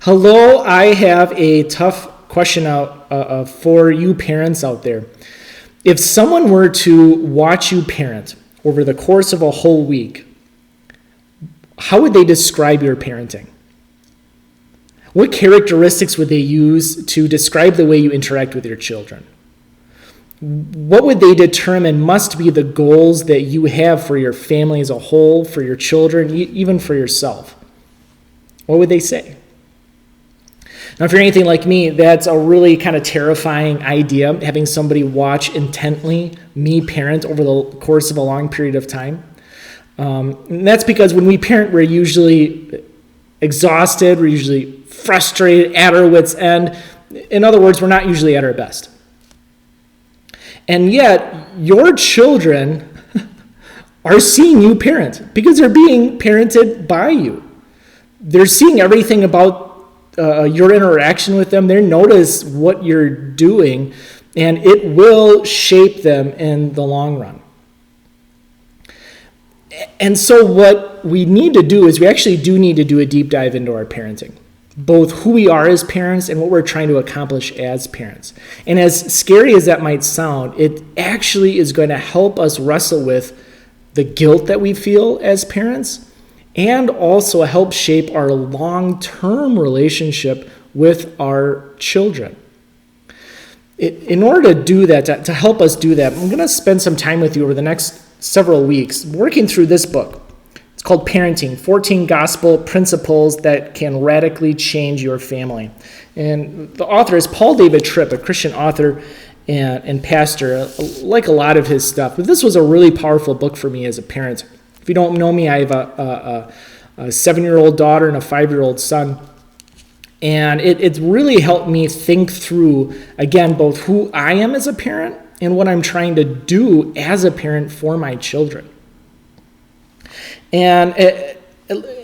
Hello, I have a tough question out for you parents out there. If someone were to watch you parent over the course of a whole week, how would they describe your parenting? What characteristics would they use to describe the way you interact with your children? What would they determine must be the goals that you have for your family as a whole, for your children, even for yourself? What would they say? Now, if you're anything like me, that's a really kind of terrifying idea, having somebody watch intently me parent over the course of a long period of time. And that's because when we parent, we're usually exhausted, we're usually frustrated, at our wits' end. In other words, we're not usually at our best. And yet, your children are seeing you parent because they're being parented by you. They're seeing everything about your interaction with them. They notice what you're doing, and it will shape them in the long run. And so what we need to do is we actually do need to do a deep dive into our parenting, both who we are as parents and what we're trying to accomplish as parents. And as scary as that might sound, it actually is going to help us wrestle with the guilt that we feel as parents, and also help shape our long-term relationship with our children. In order to do that, to help us do that, I'm going to spend some time with you over the next several weeks working through this book. It's called Parenting, 14 Gospel Principles that Can Radically Change Your Family. And the author is Paul David Tripp, a Christian author and pastor. Like a lot of his stuff, but this was a really powerful book for me as a parent. If you don't know me, I have a 7-year-old daughter and a 5-year-old son. And it's really helped me think through, again, both who I am as a parent and what I'm trying to do as a parent for my children. And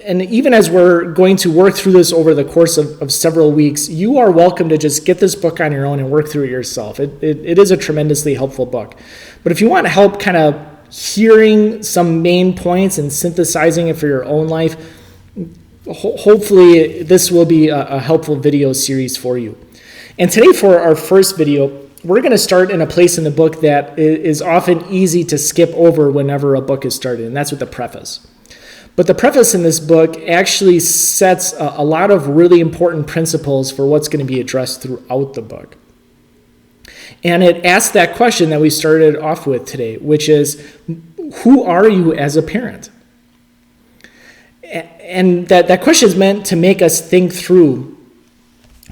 even as we're going to work through this over the course of several weeks, you are welcome to just get this book on your own and work through it yourself. It is a tremendously helpful book. But if you want help kind of hearing some main points and synthesizing it for your own life, hopefully this will be a helpful video series for you. And today for our first video, we're going to start in a place in the book that is often easy to skip over whenever a book is started, and that's with the preface. But the preface in this book actually sets a lot of really important principles for what's going to be addressed throughout the book. And it asks that question that we started off with today, which is, who are you as a parent? And that question is meant to make us think through,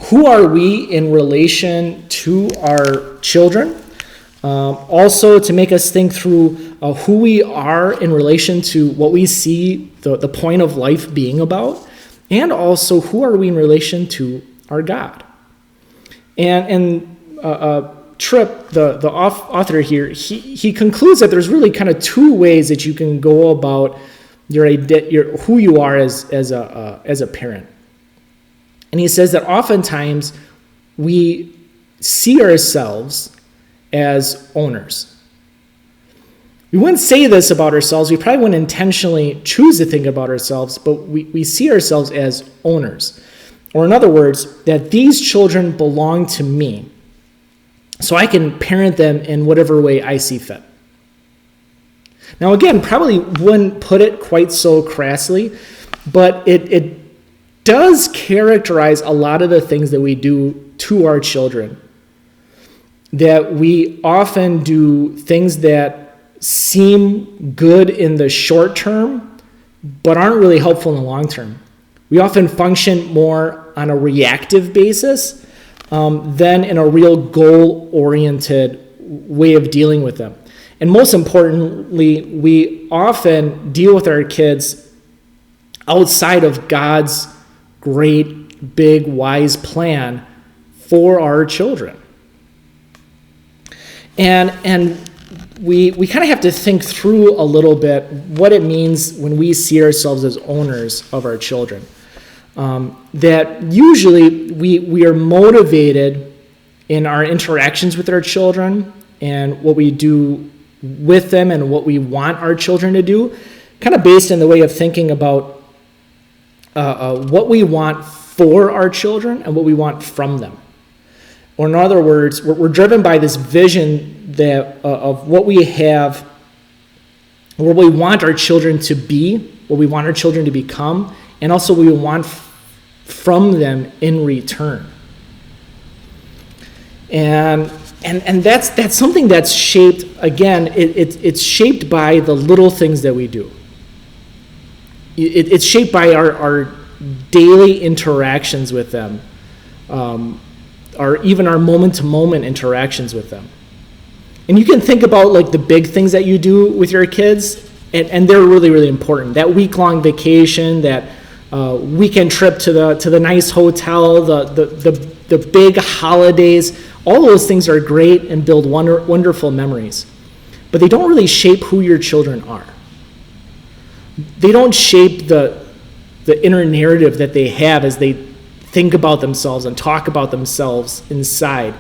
who are we in relation to our children? Also to make us think through who we are in relation to what we see the point of life being about, and also who are we in relation to our God. And Tripp, the author here, he concludes that there's really kind of two ways that you can go about your who you are as a parent. And he says that oftentimes we see ourselves as owners. We wouldn't say this about ourselves. We probably wouldn't intentionally choose to think about ourselves, but we see ourselves as owners. Or in other words, that these children belong to me, so I can parent them in whatever way I see fit. Now again, probably wouldn't put it quite so crassly, but it does characterize a lot of the things that we do to our children. That we often do things that seem good in the short term, but aren't really helpful in the long term. We often function more on a reactive basis than in a real goal-oriented way of dealing with them. And most importantly, we often deal with our kids outside of God's great, big, wise plan for our children. And we kind of have to think through a little bit what it means when we see ourselves as owners of our children. That usually we are motivated in our interactions with our children and what we do with them and what we want our children to do, kind of based in the way of thinking about what we want for our children and what we want from them. Or in other words, we're driven by this vision that of what we have, what we want our children to be, what we want our children to become, and also what we want from them in return. And that's something that's shaped, again, it's shaped by the little things that we do. It's shaped by our daily interactions with them, or even our moment-to-moment interactions with them. And you can think about like the big things that you do with your kids, and they're really, really important. That week-long vacation, that weekend trip to the nice hotel, the big holidays, all those things are great and build wonderful memories. But they don't really shape who your children are. They don't shape the inner narrative that they have as they think about themselves and talk about themselves inside.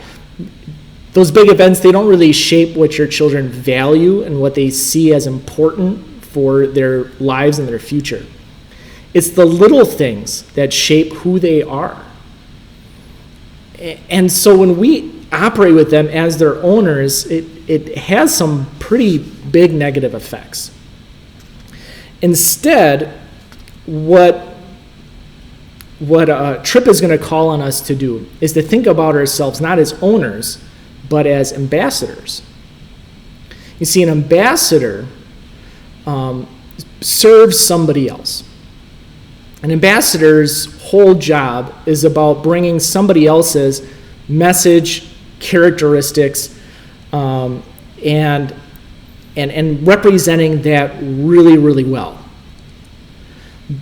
Those big events, they don't really shape what your children value and what they see as important for their lives and their future. It's the little things that shape who they are. And so when we operate with them as their owners, it has some pretty big negative effects. Instead, what Tripp is going to call on us to do is to think about ourselves not as owners, but as ambassadors. You see, an ambassador serves somebody else. An ambassador's whole job is about bringing somebody else's message, characteristics, and representing that really, really well.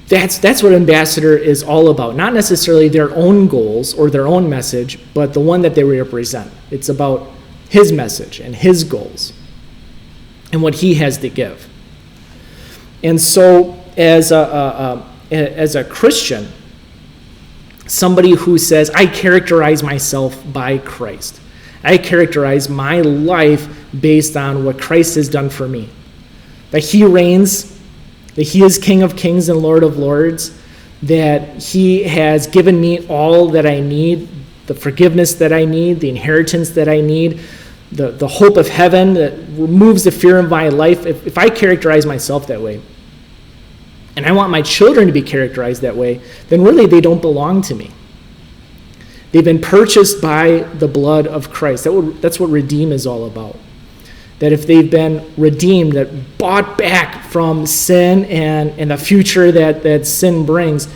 That's what an ambassador is all about. Not necessarily their own goals or their own message, but the one that they represent. It's about his message and his goals and what he has to give. And so as a Christian, somebody who says, I characterize myself by Christ. I characterize my life based on what Christ has done for me. That he reigns, that he is King of Kings and Lord of Lords, that he has given me all that I need, the forgiveness that I need, the inheritance that I need, the hope of heaven that removes the fear of my life. If I characterize myself that way, and I want my children to be characterized that way, then really they don't belong to me. They've been purchased by the blood of Christ. That's what redeem is all about. That if they've been redeemed, that bought back from sin and the future that sin brings,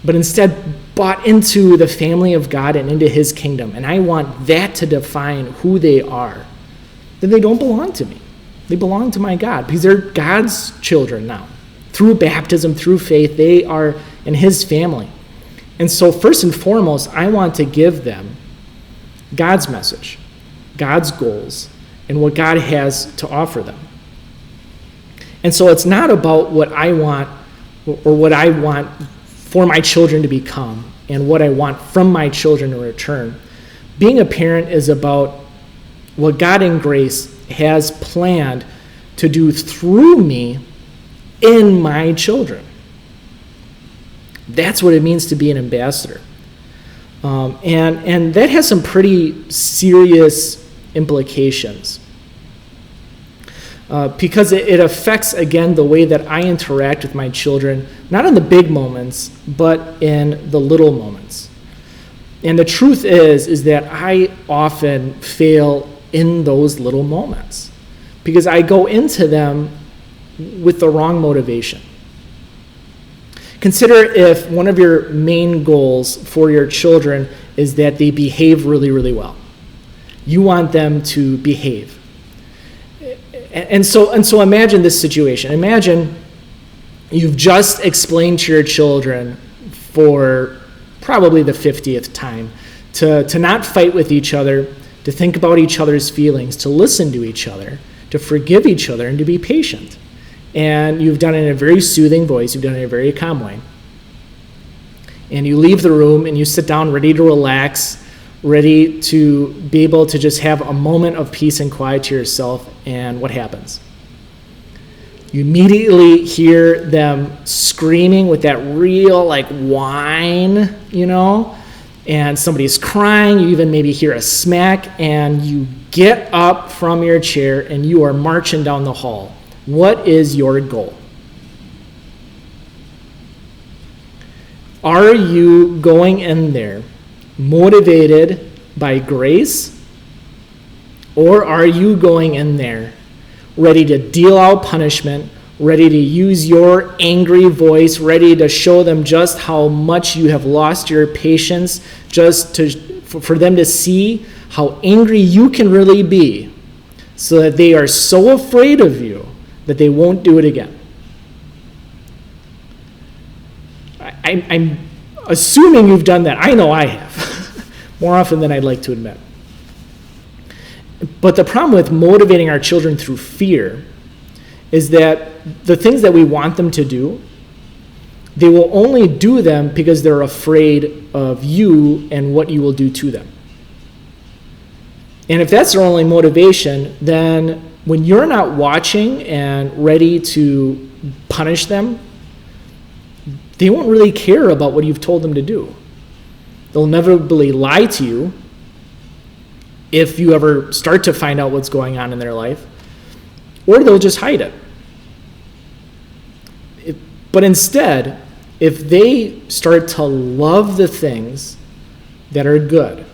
but instead bought into the family of God and into his kingdom, and I want that to define who they are, then they don't belong to me. They belong to my God, because they're God's children now. Through baptism, through faith, they are in his family. And so first and foremost, I want to give them God's message, God's goals, and what God has to offer them. And so it's not about what I want or what I want for my children to become and what I want from my children in return. Being a parent is about what God in grace has planned to do through me in my children. That's what it means to be an ambassador. And that has some pretty serious implications. Because it affects, again, the way that I interact with my children, not in the big moments, but in the little moments. And the truth is that I often fail in those little moments because I go into them with the wrong motivation. Consider if one of your main goals for your children is that they behave really, really well. You want them to behave. And so imagine this situation. Imagine you've just explained to your children for probably the 50th time to not fight with each other, to think about each other's feelings, to listen to each other, to forgive each other, and to be patient. And you've done it in a very soothing voice. You've done it in a very calm way. And you leave the room and you sit down ready to relax, ready to be able to just have a moment of peace and quiet to yourself. And what happens? You immediately hear them screaming with that real like whine, and somebody's crying. You even maybe hear a smack, and you get up from your chair and you are marching down the hall. What is your goal? Are you going in there motivated by grace, or are you going in there ready to deal out punishment, ready to use your angry voice, ready to show them just how much you have lost your patience, for them to see how angry you can really be, so that they are so afraid of you that they won't do it again? I'm assuming you've done that. I know I have, more often than I'd like to admit. But the problem with motivating our children through fear is that the things that we want them to do, they will only do them because they're afraid of you and what you will do to them. And if that's their only motivation, then when you're not watching and ready to punish them, they won't really care about what you've told them to do. They'll inevitably lie to you if you ever start to find out what's going on in their life, or they'll just hide it. But instead, if they start to love the things that are good,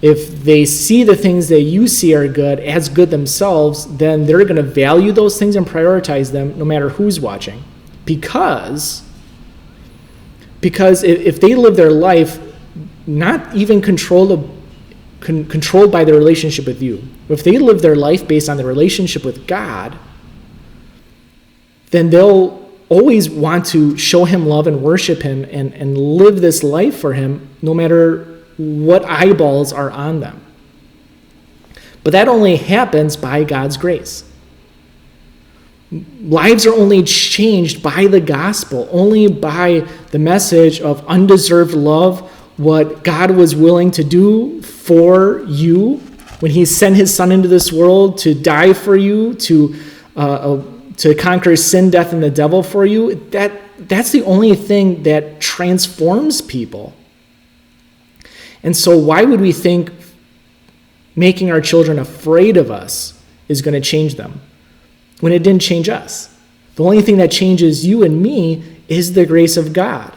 if they see the things that you see are good as good themselves, then they're going to value those things and prioritize them no matter who's watching. Because if they live their life not even controlled by their relationship with you, if they live their life based on their relationship with God, then they'll always want to show him love and worship him and live this life for him no matter what eyeballs are on them. But that only happens by God's grace. Lives are only changed by the gospel, only by the message of undeserved love, what God was willing to do for you when he sent his son into this world to die for you, to conquer sin, death, and the devil for you. That's the only thing that transforms people. And so why would we think making our children afraid of us is going to change them when it didn't change us? The only thing that changes you and me is the grace of God.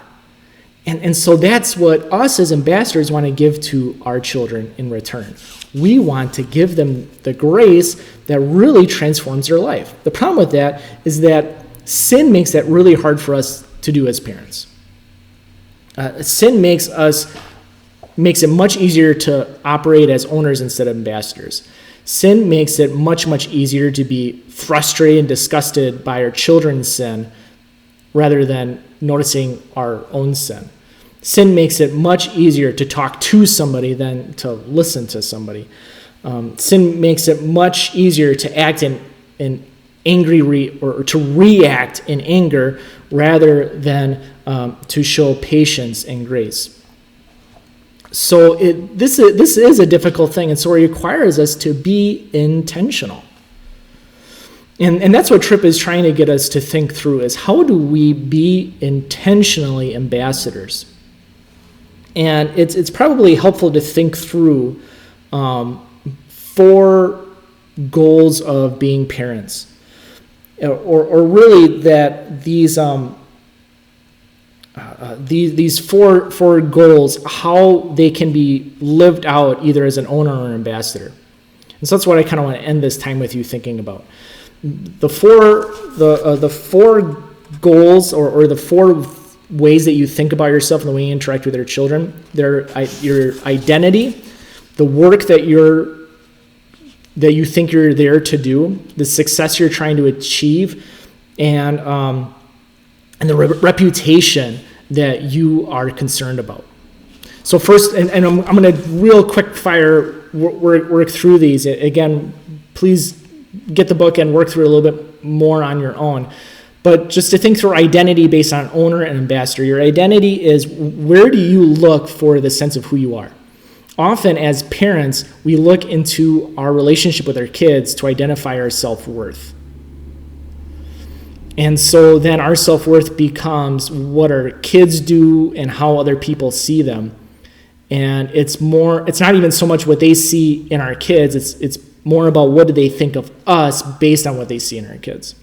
And so that's what us as ambassadors want to give to our children in return. We want to give them the grace that really transforms their life. The problem with that is that sin makes that really hard for us to do as parents. Sin makes it much easier to operate as owners instead of ambassadors. Sin makes it much, much easier to be frustrated and disgusted by our children's sin rather than noticing our own sin. Sin makes it much easier to talk to somebody than to listen to somebody. Sin makes it much easier to act in angry or to react in anger rather than to show patience and grace. So this is a difficult thing, and so it requires us to be intentional. And that's what Tripp is trying to get us to think through, is how do we be intentionally ambassadors? And it's probably helpful to think through 4 goals of being parents, or really that these four goals, how they can be lived out either as an owner or an ambassador. And so that's what I kind of want to end this time with you thinking about. The four goals or the 4 ways that you think about yourself and the way you interact with your children. They're your identity, the work that you think you're there to do, the success you're trying to achieve, and the reputation that you are concerned about. So first, and I'm going to real quick fire work through these. Again, please get the book and work through it a little bit more on your own. But just to think through identity based on owner and ambassador. Your identity is, where do you look for the sense of who you are? Often as parents, we look into our relationship with our kids to identify our self-worth. And so then our self-worth becomes what our kids do and how other people see them. And it's not even so much what they see in our kids, it's more about what do they think of us based on what they see in our kids.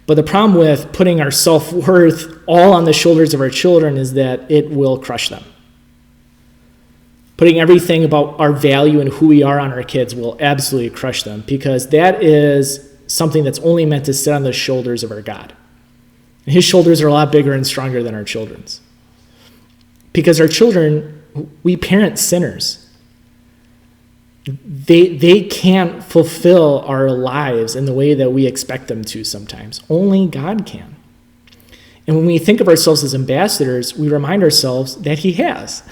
But the problem with putting our self-worth all on the shoulders of our children is that it will crush them. Putting everything about our value and who we are on our kids will absolutely crush them, because that is something that's only meant to sit on the shoulders of our God. And his shoulders are a lot bigger and stronger than our children's. Because our children, we parent sinners. They can't fulfill our lives in the way that we expect them to sometimes. Only God can. And when we think of ourselves as ambassadors, we remind ourselves that he has.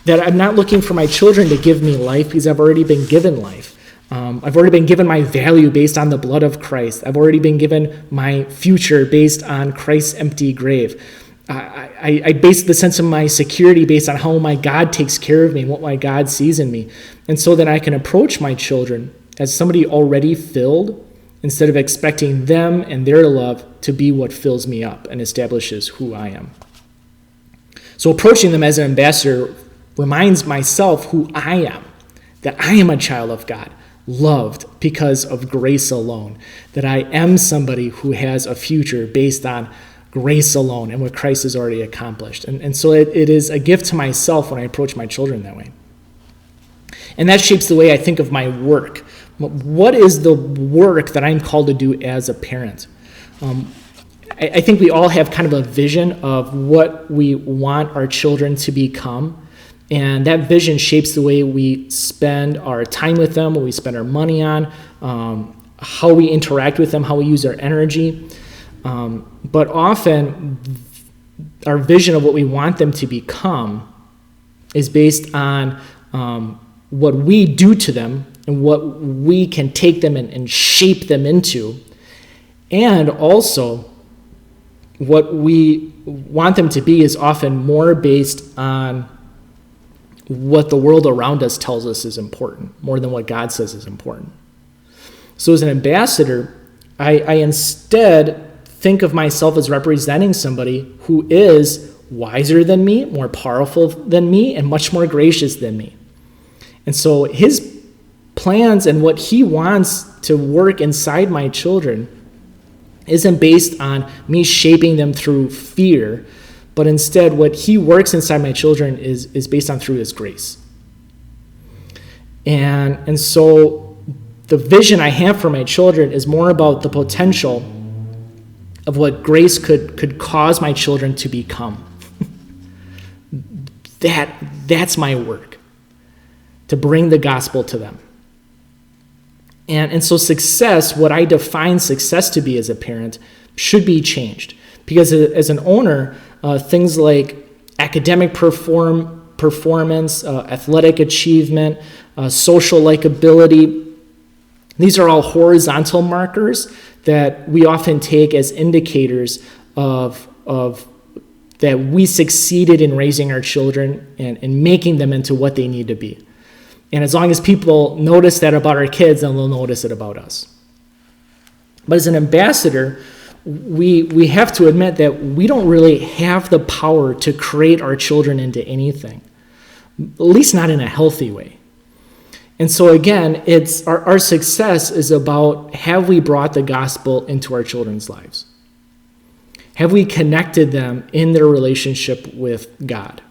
That I'm not looking for my children to give me life because I've already been given life. I've already been given my value based on the blood of Christ. I've already been given my future based on Christ's empty grave. I base the sense of my security based on how my God takes care of me and what my God sees in me. And so that I can approach my children as somebody already filled instead of expecting them and their love to be what fills me up and establishes who I am. So approaching them as an ambassador reminds myself who I am, that I am a child of God, loved because of grace alone, that I am somebody who has a future based on grace alone and what Christ has already accomplished. And so it is a gift to myself when I approach my children that way. And that shapes the way I think of my work. What is the work that I'm called to do as a parent? I think we all have kind of a vision of what we want our children to become. And that vision shapes the way we spend our time with them, what we spend our money on, how we interact with them, how we use our energy. But often, our vision of what we want them to become is based on what we do to them and what we can take them and shape them into, and also what we want them to be is often more based on what the world around us tells us is important, more than what God says is important. So as an ambassador, I instead think of myself as representing somebody who is wiser than me, more powerful than me, and much more gracious than me. And so his plans and what he wants to work inside my children isn't based on me shaping them through fear, but instead what he works inside my children is based on through his grace. And so the vision I have for my children is more about the potential of what grace could cause my children to become. That's my work, to bring the gospel to them. And so success, what I define success to be as a parent, should be changed. Because as an owner, things like academic performance, athletic achievement, social likability, these are all horizontal markers that we often take as indicators of that we succeeded in raising our children and making them into what they need to be. And as long as people notice that about our kids, then they'll notice it about us. But as an ambassador, we have to admit that we don't really have the power to create our children into anything, at least not in a healthy way. And so again, it's our success is about, have we brought the gospel into our children's lives? Have we connected them in their relationship with God?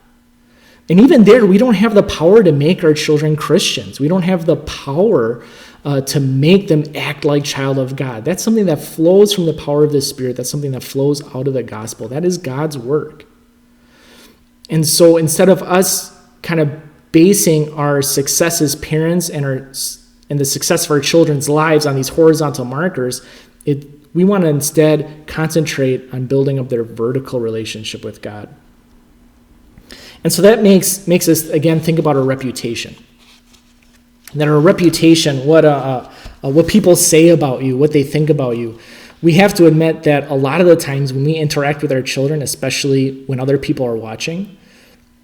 And even there, we don't have the power to make our children Christians. We don't have the power to make them act like child of God. That's something that flows from the power of the Spirit. That's something that flows out of the gospel. That is God's work. And so instead of us kind of basing our success as parents and the success of our children's lives on these horizontal markers, we want to instead concentrate on building up their vertical relationship with God. And so that makes us, again, think about our reputation. That our reputation, what people say about you, what they think about you, we have to admit that a lot of the times when we interact with our children, especially when other people are watching,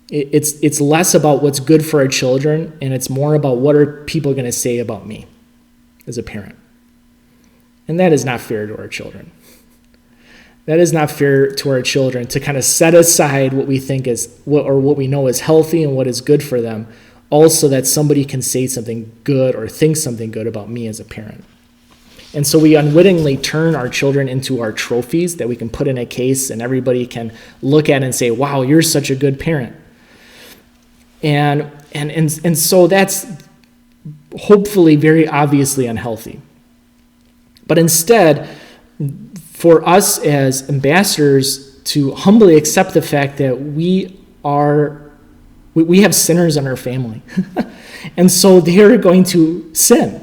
it's less about what's good for our children, and it's more about what are people going to say about me as a parent. And that is not fair to our children. That is not fair to our children to kind of set aside what we think is, what we know is healthy and what is good for them, also that somebody can say something good or think something good about me as a parent. And so we unwittingly turn our children into our trophies that we can put in a case and everybody can look at and say, wow, you're such a good parent. And so that's hopefully very obviously unhealthy. But instead, for us as ambassadors to humbly accept the fact that we have sinners in our family. And so they're going to sin.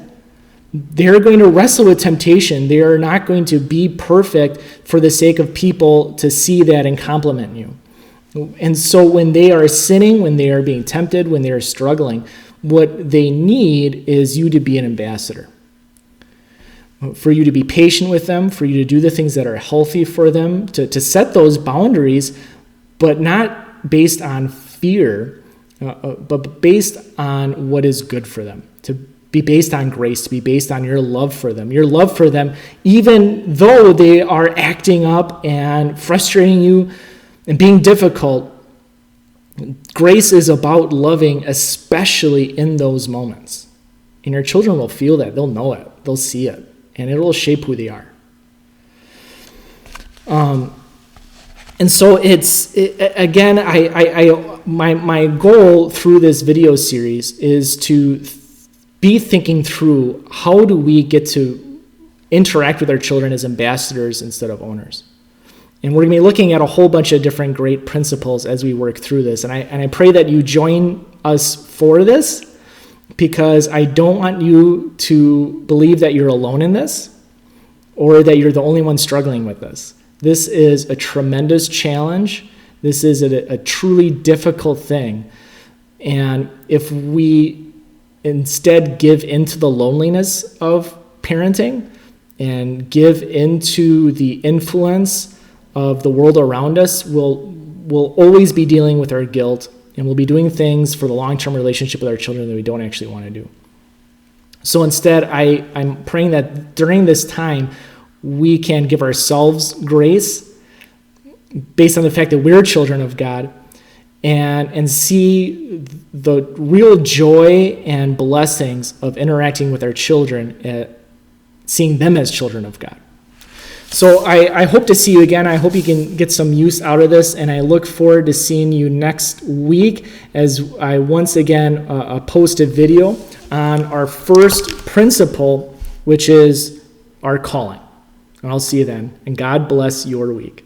They're going to wrestle with temptation. They are not going to be perfect for the sake of people to see that and compliment you. And so when they are sinning, when they are being tempted, when they are struggling, what they need is you to be an ambassador. For you to be patient with them, for you to do the things that are healthy for them, to set those boundaries, but not based on fear, but based on what is good for them, to be based on grace, to be based on your love for them, even though they are acting up and frustrating you and being difficult. Grace is about loving, especially in those moments. And your children will feel that, they'll know it, they'll see it, and it will shape who they are. And so my goal through this video series is to be thinking through, how do we get to interact with our children as ambassadors instead of owners? And we're going to be looking at a whole bunch of different great principles as we work through this. And I pray that you join us for this, because I don't want you to believe that you're alone in this or that you're the only one struggling with this. This is a tremendous challenge. This is a truly difficult thing. And if we instead give into the loneliness of parenting and give into the influence of the world around us, we'll always be dealing with our guilt, and we'll be doing things for the long-term relationship with our children that we don't actually want to do. So instead, I'm praying that during this time, we can give ourselves grace based on the fact that we're children of God, and see the real joy and blessings of interacting with our children, seeing them as children of God. So I hope to see you again. I hope you can get some use out of this, and I look forward to seeing you next week as I once again post a video on our first principle, which is our calling. And I'll see you then, and God bless your week.